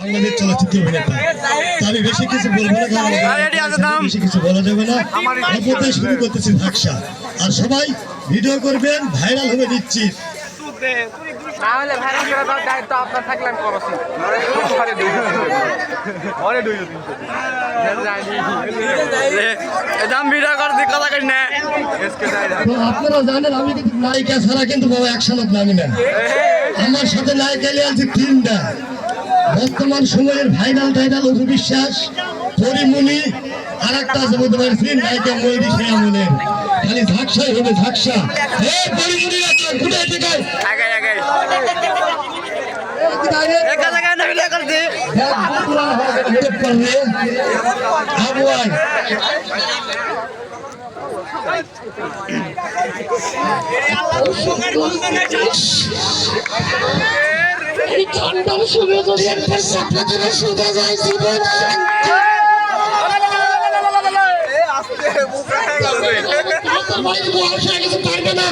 বাংলাদেশ চলচ্চিত্র অভিনেতা। আমি বেশি কিছু বলবো না, বেশি কিছু বলা যাবে না। অল্পতেই শুরু করতেছি ঝাকসা। আর সবাই ভিডিও করবেন, ভাইরাল হবে নিশ্চিত। আপনারা জানেন আমি কিন্তু নায়িকা ছাড়া কিন্তু বাবা একসাথে নামি না। আমার সাথে নায়িকা আছে 3টা। বর্তমান সময়ের ভাইরাল অপু বিশ্বাস, পরিমণি, আর একটা আছে বলতে পারছি নায়িকা ময়ূরী শেয়ামনের। খালি ঝাকসাই হবে, ঝাকসা। ঠান্ডার সময় যদি একটা সাপে শুধু যায় জীবন পারবে না।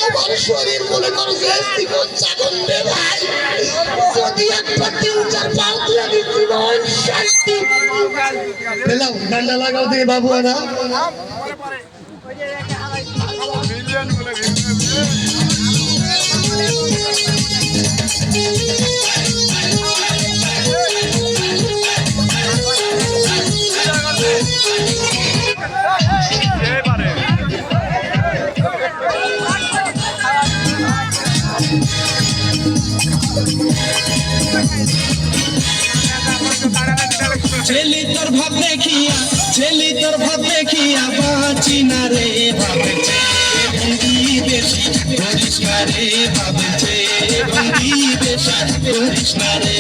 আমার শরীর মনে করো ভাই, যদি একটা 3-4 পাও দিয়ে জীবন শান্তি পেলাম। ঠান্ডা লাগাও দিয়ে বাবু না ছেলি তোর ভাব দেখিয়া, ছেলি তোর ভাব দেখিয়া বাঁচি না রে, ভাবছে বন্দি বেশি করিস না রে, ভাবছে বন্দি বেশি করিস না রে।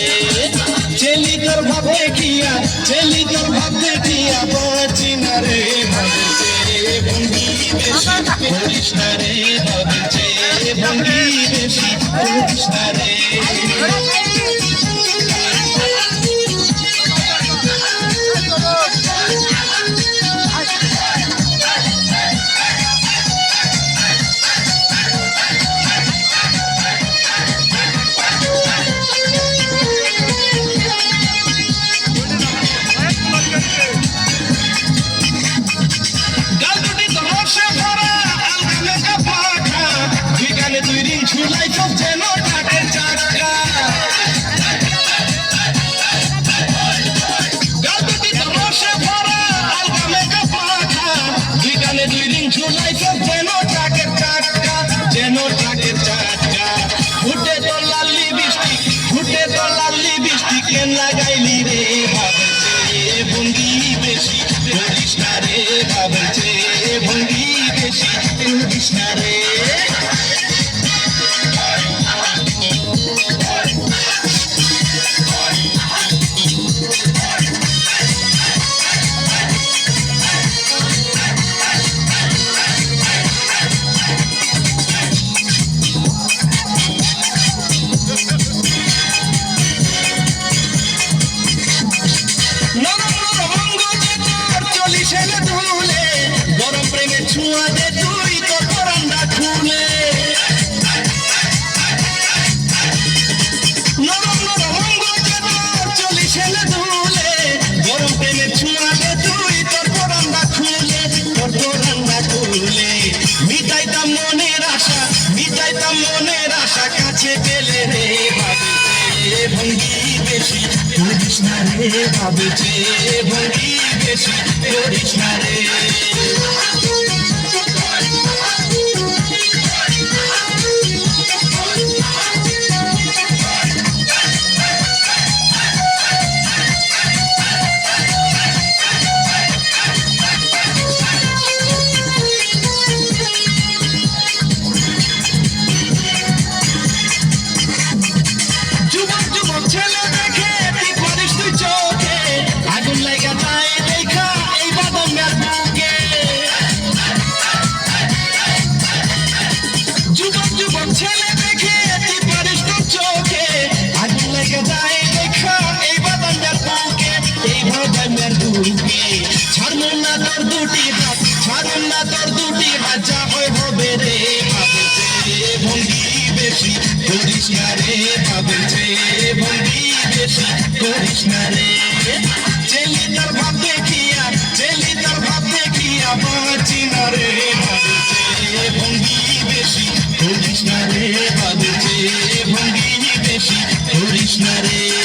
ছেলি তোর ভাব দেখিয়া, ছেলি তোর ভাব দেখিয়া বাঁচি না রে, ভাবছে বন্দি বেশি করিস না রে, ভাবছে বন্দি বেশি করিস না রে। লাগাইলি রে, ভাবছে বন্দি বেশি করিস না রে, ভাবছে বন্দি বেশি করিস না রে। করিস না রে, ভাবছে বন্দি বেশি করিস না রে। না রে চেলি তোর ভাব দেখিয়া চেলি তোর ভাব দেখিয়া বাঁচি না রে বাজছে ভঙ্গি বেশি করিস না রে বাজছে ভঙ্গি বেশি করিস না রে